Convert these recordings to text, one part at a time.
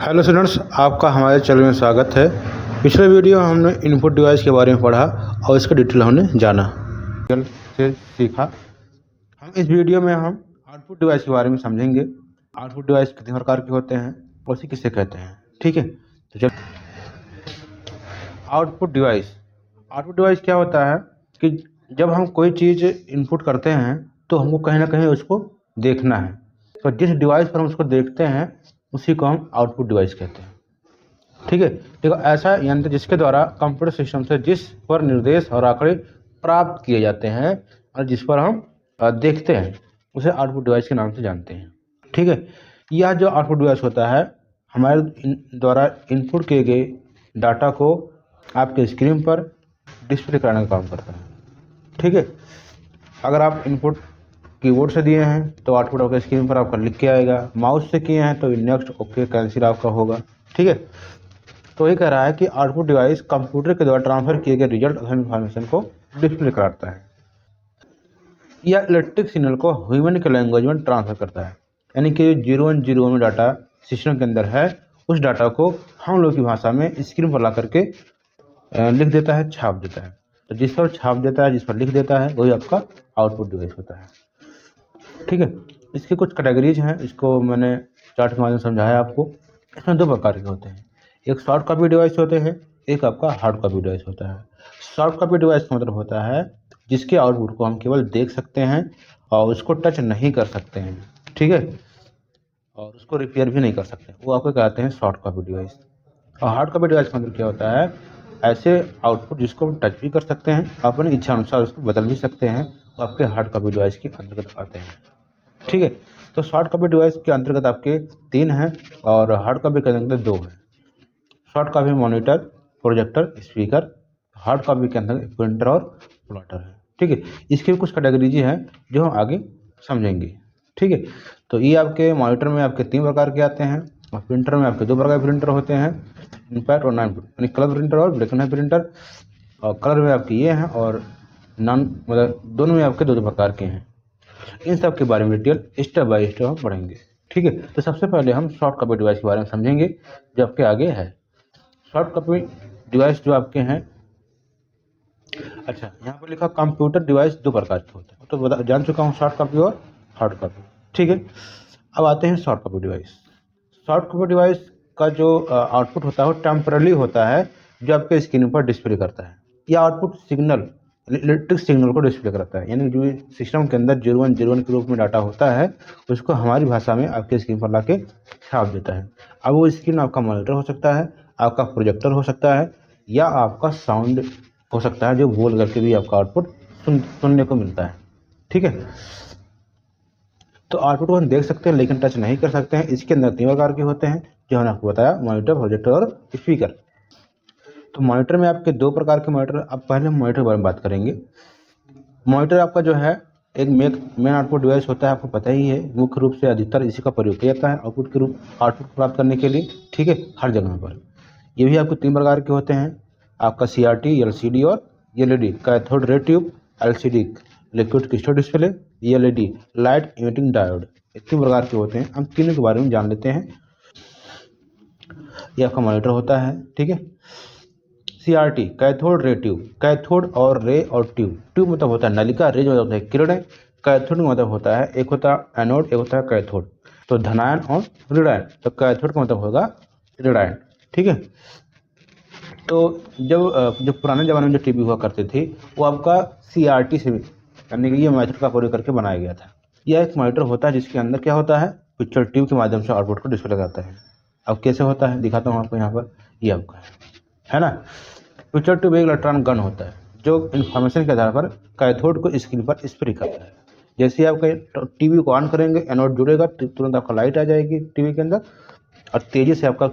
Hello students, आपका हमारे channel में स्वागत है। पिछले वीडियो में हमने इनपुट डिवाइस के बारे में पढ़ा और इसका डिटेल हमने जाना से सीखा। हम इस वीडियो में हम आउटपुट डिवाइस के बारे में समझेंगे। आउटपुट डिवाइस कितने प्रकार के होते हैं और उसे किसे कहते हैं। ठीक है, तो चल आउटपुट डिवाइस क्या होता है कि जब हम कोई चीज़ इनपुट करते हैं तो हमको कहीं ना कहीं उसको देखना है। तो जिस डिवाइस पर हम उसको देखते हैं उसी को हम आउटपुट डिवाइस कहते हैं। ठीक है, देखो ऐसा यंत्र जिसके द्वारा कंप्यूटर सिस्टम से जिस पर निर्देश और आंकड़े प्राप्त किए जाते हैं और जिस पर हम देखते हैं उसे आउटपुट डिवाइस के नाम से जानते हैं। ठीक है, यह जो आउटपुट डिवाइस होता है हमारे द्वारा इनपुट किए गए डाटा को आपके स्क्रीन पर डिस्प्ले कराने का काम करता है। ठीक है, अगर आप इनपुट कीबोर्ड से दिए हैं तो आउटपुट आपके स्क्रीन पर आपका लिख के आएगा। माउस से किए हैं तो नेक्स्ट, ओके, कैंसिल आपका होगा। ठीक है, तो ये कह रहा है कि आउटपुट डिवाइस कंप्यूटर के द्वारा ट्रांसफर किए गए रिजल्ट और इन्फॉर्मेशन को डिस्प्ले कराता है। यह इलेक्ट्रिक सिग्नल को ह्यूमन के लैंग्वेज में ट्रांसफर करता है, यानी कि 0101 में डाटा सिस्टम के अंदर है उस डाटा को हम लोग की भाषा में स्क्रीन पर ला करके लिख देता है, छाप देता है। तो जिस पर छाप देता है, जिस पर लिख देता है, वही आपका आउटपुट डिवाइस होता है। ठीक है, इसके कुछ कैटेगरीज हैं, इसको मैंने चार्ट के माध्यम से समझाया आपको। इसमें दो प्रकार के होते हैं, एक सॉफ्ट कॉपी डिवाइस होते हैं, एक आपका हार्ड कॉपी डिवाइस होता है। सॉफ्ट कॉपी डिवाइस का मतलब होता है जिसके आउटपुट को हम केवल देख सकते हैं और उसको टच नहीं कर सकते हैं। ठीक है, और उसको रिपेयर भी नहीं कर सकते, वो आपको कहते हैं सॉफ्ट कॉपी डिवाइस। और हार्ड कॉपी डिवाइस का मतलब क्या होता है, ऐसे आउटपुट जिसको हम टच भी कर सकते हैं, अपनी इच्छा अनुसार उसको बदल भी सकते हैं, वो आपके हार्ड कॉपी डिवाइस के अंतर्गत आते हैं। ठीक है, तो सॉफ्ट कॉपी डिवाइस के अंतर्गत आपके 3 हैं और हार्ड कॉपी के अंतर्गत 2 हैं। Short copy monitor, projector, speaker. Hard copy के अंदर प्रिंटर और प्लॉटर है। ठीक है, इसकी भी कुछ कैटेगरीज हैं जो हम आगे समझेंगे। ठीक है, तो ये आपके मॉनिटर में आपके 3 प्रकार के आते हैं और प्रिंटर में आपके 2 प्रकार के प्रिंटर होते हैं, इम्पैक्ट और नॉन यानी कलर प्रिंटर और ब्लैक एंड व्हाइट प्रिंटर। और कलर में आपके ये हैं और नॉन मतलब दोनों में आपके 2 प्रकार के हैं। इन सब के बारे में डिटेल स्टेप बाय स्टेप हम पढ़ेंगे। ठीक है, तो सबसे पहले हम सॉफ्ट कॉपी डिवाइस के बारे में समझेंगे जो आपके आगे है। सॉफ्ट कॉपी डिवाइस जो आपके हैं, अच्छा यहाँ पर लिखा कंप्यूटर डिवाइस 2 प्रकार के होते हैं, तो जान चुका हूँ सॉफ्ट कॉपी और हार्ड कॉपी। ठीक है, अब आते हैं soft copy device. Soft copy device का जो आउटपुट होता है वो टेम्पररी होता है, जो आपके स्क्रीन पर डिस्प्ले करता है। यह आउटपुट सिग्नल इलेक्ट्रिक सिग्नल को डिस्प्ले करता है, यानी जो सिस्टम के अंदर 0101 के रूप में डाटा होता है उसको हमारी भाषा में आपके स्क्रीन पर ला के छाप देता है। अब वो स्क्रीन आपका मॉनिटर हो सकता है, आपका प्रोजेक्टर हो सकता है, या आपका साउंड हो सकता है, जो बोल करके भी आपका आउटपुट सुनने को मिलता है। ठीक है, तो आउटपुट को हम देख सकते हैं लेकिन टच नहीं कर सकते हैं। इसके अंदर 3 प्रकार के होते हैं जो हमने आपको बताया, मॉनिटर, प्रोजेक्टर और स्पीकर। तो मॉनिटर में आपके 2 प्रकार के मॉनिटर, अब पहले हम मॉनिटर के बारे में बात करेंगे। मॉनिटर आपका जो है एक मेन आउटपुट डिवाइस होता है, आपको पता ही है। मुख्य रूप से अधिकतर इसी का प्रयोग किया जाता है आउटपुट प्राप्त करने के लिए। ठीक है, हर जगह पर ये भी आपको 3 प्रकार के होते हैं, आपका CRT, LCD और LED, cathode ray tube, LCD liquid crystal display, LED light emitting diode. ये 3 प्रकार के होते हैं, हम तीनों के बारे में जान लेते हैं। ये आपका मॉनिटर होता है। ठीक है, CRT cathode ray tube, cathode और रे और ट्यूब मतलब होता है नलिका, रे मतलब होता है किरणें, कैथोड का मतलब होता है एक होता है एनोड, एक होता है कैथोड। तो धनायन और ऋणायन, तो कैथोड का मतलब होगा ऋणायन। ठीक है, तो जब पुराने ज़माने में जो टीवी हुआ करते थे वो आपका CRT से, यानी कि ये मेथड का प्रयोग करके बनाया गया था। यह एक मॉनिटर होता है जिसके अंदर क्या होता है, पिक्चर ट्यूब के माध्यम से आउटपुट को डिस्प्ले करता है। अब कैसे होता है दिखाता हूँ आपको, यहाँ पर ये आपका है ना। पिक्चर ट्यूब एक इलेक्ट्रॉन गन होता है जो इन्फॉर्मेशन के आधार पर कैथोड को स्क्रीन पर स्प्रे करता है। जैसे आपका टीवी को ऑन करेंगे, एनोड जुड़ेगा, तुरंत आपका लाइट आ जाएगी टीवी के अंदर और तेज़ी से आपका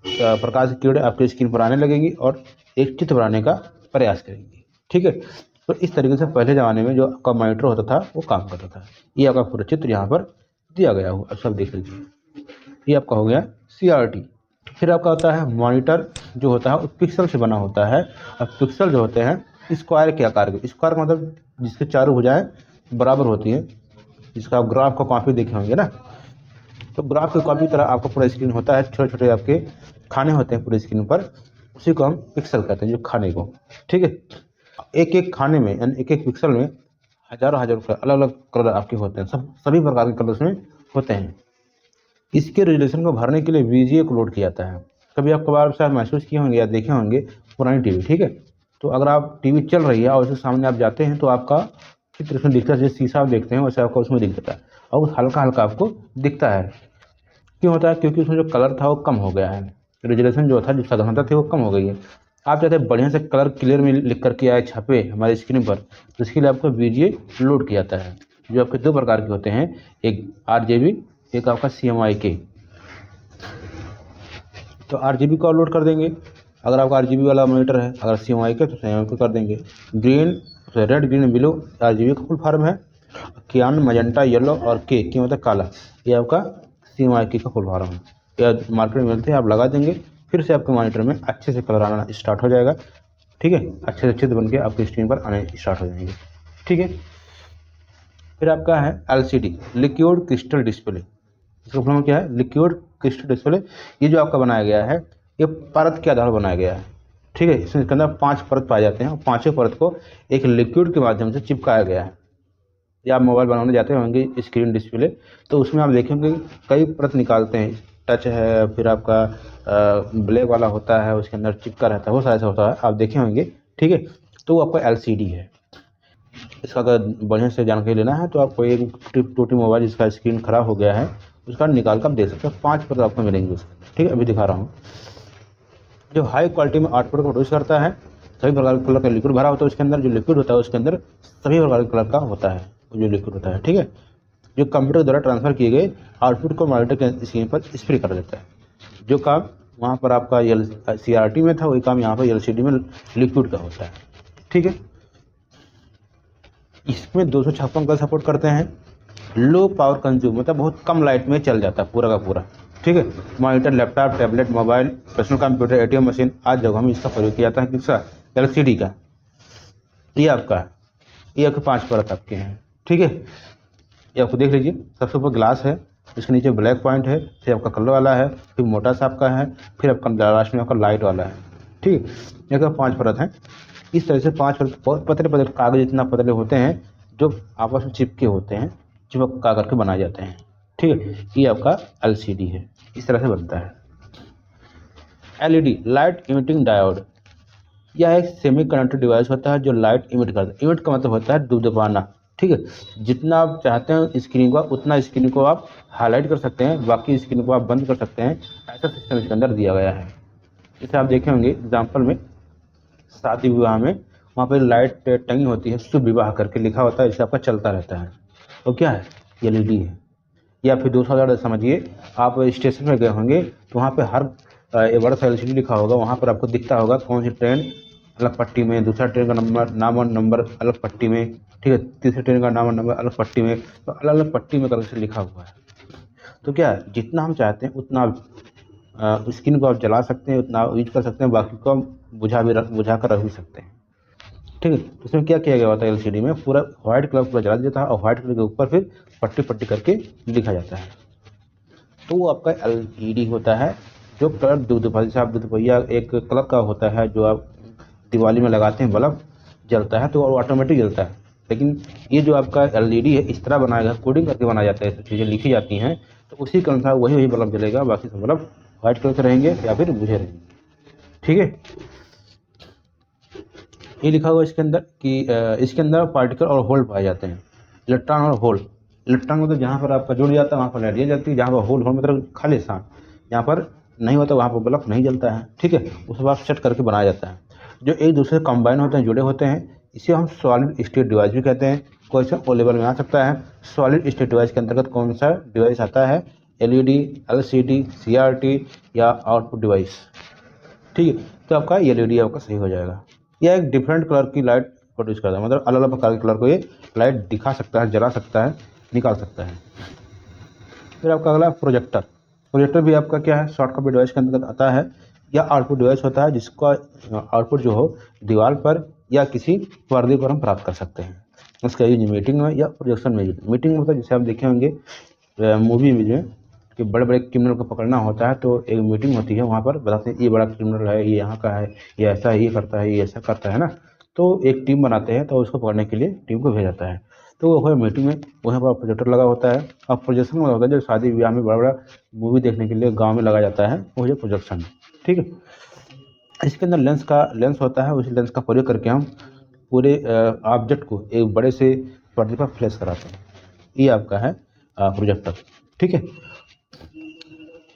प्रकाश की किरणें आपके स्क्रीन पर आने लगेगी और एक चित्र बनाने का प्रयास करेंगी। ठीक है, तो इस तरीके से पहले ज़माने में जो आपका मॉनिटर होता था वो काम करता था। ये आपका पूरा चित्र यहाँ पर दिया गया हो, अब सब देख लीजिए। ये आपका हो गया CRT। फिर आपका होता है मॉनिटर, जो होता है वो पिक्सल से बना होता है। और पिक्सल जो होते हैं स्क्वायर के आकार के, स्क्वायर का मतलब जिसके चारों भुजाएं बराबर होती हैं, जिसका आप ग्राफ का कॉपी देखे होंगे ना, तो ग्राफ की कॉपी की तरह आपका पूरा स्क्रीन होता है, छोटे छोटे आपके खाने होते हैं पूरे स्क्रीन पर, उसी को हम पिक्सल कहते हैं, जो खाने को। ठीक है, एक एक खाने में यानी एक एक पिक्सल में हजारों हजारों अलग अलग कलर आपके होते हैं, सभी प्रकार के कलर उसमें होते हैं। इसके रेजोल्यूशन को भरने के लिए वीजीए को लोड किया जाता है। कभी आप कभार शायद महसूस किए होंगे या देखे होंगे पुरानी टीवी। ठीक है, तो अगर आप टीवी चल रही है और उसके सामने आप जाते हैं तो आपका चित्र उसमें दिखता है, जैसे शीशा आप देखते हैं वैसे आपको उसमें दिख जाता है, और हल्का हल्का आपको दिखता है। क्यों होता है? क्योंकि उसमें जो कलर था वो कम हो गया है, रेजोल्यूशन जो था, जो साधारणता थी वो कम हो गई है। आप चाहते हैं बढ़िया से कलर क्लियर में लिख करके आए छपे हमारे स्क्रीन पर, तो इसके लिए आपको वीजीए लोड किया जाता है, जो आपके दो प्रकार के होते हैं, एक RGB, एक आपका CMYK। तो RGB को लोड कर देंगे अगर आपका RGB वाला मॉनिटर है, अगर CMYK तो CMYK कर देंगे। ग्रीन तो रेड, ग्रीन, ब्लू RGB का फुल फॉर्म है। कियान, मजेंटा, येलो और के मतलब काला, ये आपका CMYK का फुल फॉर्म है। यह मार्केट में मिलते हैं, आप लगा देंगे, फिर से आपके मॉनिटर में अच्छे से कलर आना स्टार्ट हो जाएगा। ठीक है, अच्छे से चित्र बन के आपकी स्क्रीन पर आने स्टार्ट हो जाएंगे। ठीक है, फिर आपका है LCD, लिक्विड क्रिस्टल डिस्प्ले। इसका फॉर्म क्या है? Liquid crystal display. ये जो आपका बनाया गया है, ये परत के आधार पर बनाया गया है। ठीक है, इसके अंदर 5 परत पाए जाते हैं और पांचों परत को एक लिक्विड के माध्यम से चिपकाया गया है। या आप मोबाइल बनाने जाते होंगे स्क्रीन डिस्प्ले, तो उसमें आप देखेंगे कई परत निकालते हैं, टच है, फिर आपका ब्लैक वाला होता है, उसके अंदर चिपका रहता है, वो सारा ऐसा होता है, आप देखे होंगे। ठीक है, तो वो आपका LCD है। इसका अगर बढ़िया से जानकारी लेना है तो आपको एक टूटी मोबाइल जिसका स्क्रीन खराब हो गया है उसका निकाल कर दे सकते हैं, 5 परत आपको मिलेंगे उसके। ठीक है, अभी दिखा रहा हूँ। जो हाई क्वालिटी में आउटपुट को प्रोड्यूस करता है, सभी प्रकार के कलर का लिक्विड भरा होता है उसके अंदर, जो लिक्विड होता है उसके अंदर सभी प्रकार के कलर का होता है, जो लिक्विड होता है। ठीक है, जो कंप्यूटर द्वारा ट्रांसफर किए गए आउटपुट को मॉनिटर के स्क्रीन पर स्प्रे कर देता है। जो काम वहाँ पर आपका CRT में था, वही काम यहाँ पर LCD में लिक्विड का होता है। ठीक है, इसमें 256 का सपोर्ट करते हैं। लो पावर कंज्यूम मतलब बहुत कम लाइट में चल जाता है पूरा का पूरा। ठीक है, monitor, laptop, tablet, mobile, personal computer, ATM machine आज जगह में इसका प्रयोग किया जाता है। किसका? LCD का। ये आपका 5 परत आपके हैं। ठीक है, ये आपको देख लीजिए, सबसे ऊपर ग्लास है, इसके नीचे ब्लैक पॉइंट है, फिर आपका कलर वाला है, फिर मोटा सा आपका है, फिर आपका लास्ट में आपका लाइट वाला है। ठीक है, ये 5 परत हैं। इस तरह से 5 परत बहुत पतले पतले कागज इतना पतले होते हैं जो आपस में चिपके होते हैं, चिपक करके बनाए जाते हैं। ठीक है, ये आपका LCD है, इस तरह से बनता है। LED, light emitting diode. यह एक सेमी कंडक्टर डिवाइस होता है जो लाइट इमिट करता है। इमिट का मतलब होता है दुबदबाना। ठीक है, जितना आप चाहते हैं स्क्रीन का उतना स्क्रीन को आप हाईलाइट कर सकते हैं, बाकी स्क्रीन को आप बंद कर सकते हैं, ऐसा सिस्टम इसके अंदर दिया गया है। जैसे आप देखे होंगे एग्जाम्पल में, शादी विवाह में वहाँ पर लाइट टंगी होती है, शुभ विवाह करके लिखा होता है, इससे आपका चलता रहता है। तो क्या है? LED है। या फिर दूसरा उदाहरण समझिए, आप स्टेशन में गए होंगे तो वहाँ पे हर एक बड़ा सा LCD लिखा होगा, वहाँ पर आपको दिखता होगा कौन सी ट्रेन अलग पट्टी में, दूसरा ट्रेन का नाम और नंबर अलग पट्टी में। ठीक है, तीसरी ट्रेन का नाम और नंबर अलग पट्टी में, तो अलग अलग पट्टी में करके लिखा हुआ है। तो क्या है, जितना हम चाहते हैं उतना स्क्रीन को आप जला सकते हैं, उतना यूज कर सकते हैं, बाकी को बुझा कर रख भी सकते हैं। ठीक है, तो इसमें क्या किया गया होता है, LCD में पूरा व्हाइट कलर पूरा जला दिया जाता है और व्हाइट कलर के ऊपर फिर पट्टी पट्टी करके लिखा जाता है। तो वो आपका LED होता है जो कलर जैसे आप दुपहिया एक कलर का होता है जो आप दिवाली में लगाते हैं, बल्ब जलता है तो ऑटोमेटिक जलता है। लेकिन ये जो आपका LED है इस तरह बनाया गया, कोडिंग करके बनाया जाता है, सब चीज़ें लिखी जाती हैं, तो उसी के अनुसार वही बल्ब जलेगा, बाकी सब बल्ब व्हाइट कलर के रहेंगे या फिर बुझे रहेंगे। ठीक है, ये लिखा हुआ इसके अंदर कि इसके अंदर पार्टिकल और होल पाए जाते हैं, इलेक्ट्रॉन और होल। इलेक्ट्रॉन मतलब जहाँ पर आपका जुड़ जाता है वहाँ पर लाइट जल जाती है, जहाँ पर होल मतलब खाली स्थान, जहाँ पर नहीं होता वहाँ पर बल्ब नहीं जलता है। ठीक है, उस बाद सेट करके बनाया जाता है, जो एक दूसरे से कंबाइन होते हैं, जुड़े होते हैं। इसे हम सॉलिड स्टेट डिवाइस भी कहते हैं। क्वेश्चन ओ लेवल में आ सकता है, सॉलिड स्टेट डिवाइस के अंतर्गत कौन सा डिवाइस आता है? LED, LCD, CRT या आउटपुट डिवाइस। ठीक है, तो आपका LED आपका सही हो जाएगा। यह एक डिफरेंट कलर की लाइट प्रोड्यूस करता है, मतलब अलग अलग प्रकार के कलर को ये लाइट दिखा सकता है, जला सकता है, निकाल सकता है। फिर आपका अगला प्रोजेक्टर। प्रोजेक्टर भी आपका क्या है, शॉर्ट कॉपी डिवाइस के अंतर्गत आता है। या आउटपुट डिवाइस होता है जिसका आउटपुट जो हो दीवार पर या किसी पर्दे पर हम प्राप्त कर सकते हैं। उसका यूज मीटिंग में या प्रोजेक्शन में। मीटिंग में मतलब जैसे आप देखे होंगे मूवी में कि बड़े बड़े क्रिमिनल को पकड़ना होता है तो एक मीटिंग होती है, वहाँ पर बताते हैं ये बड़ा क्रिमिनल है, ये यहाँ का है, ये ऐसा है, ये करता है, ये ऐसा करता है ना। तो एक टीम बनाते हैं तो उसको पकड़ने के लिए टीम को भेजा जाता है। तो वो मीटिंग में वहाँ पर प्रोजेक्टर लगा होता है और प्रोजेक्शन लगा होता है, जो शादी ब्याह में बड़ा बड़ा मूवी देखने के लिए गाँव में लगाया जाता है, वो है प्रोजेक्शन। ठीक है, इसके अंदर लेंस होता है, उस लेंस का प्रयोग करके हम पूरे ऑब्जेक्ट को एक बड़े से पर्दे पर फ्लैश कराते हैं। ये आपका है प्रोजेक्टर। ठीक है,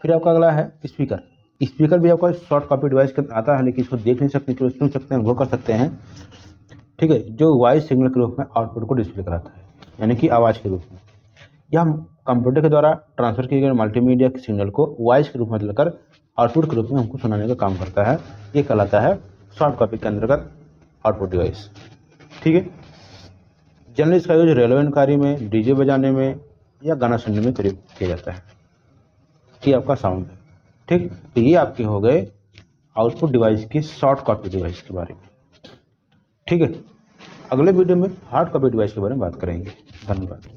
फिर आपका अगला है स्पीकर। स्पीकर भी आपका शॉर्ट कॉपी डिवाइस के अंदर आता है, लेकिन इसको देख नहीं सकते, केवल सुन सकते हैं, वो कर सकते हैं। ठीक है, जो वॉइस सिग्नल के रूप में आउटपुट को डिस्प्ले कराता है, यानी कि आवाज़ के रूप में। यह हम कंप्यूटर के द्वारा ट्रांसफर किए गए मल्टीमीडिया के सिग्नल को वॉइस के रूप में लेकर आउटपुट के रूप में हमको सुनाने का काम करता है। ये कहलाता है शॉर्ट कॉपी के अंतर्गत आउटपुट डिवाइस। ठीक है, जनरली इसका यूज रेलेवेंट कार्य में, डीजे बजाने में या गाना सुनने में प्रयोग किया जाता है। ये आपका साउंड है। ठीक, तो ये आपके हो गए आउटपुट डिवाइस की शॉर्ट कॉपी डिवाइस के बारे में। ठीक है, अगले वीडियो में हार्ड कॉपी डिवाइस के बारे में बात करेंगे। धन्यवाद।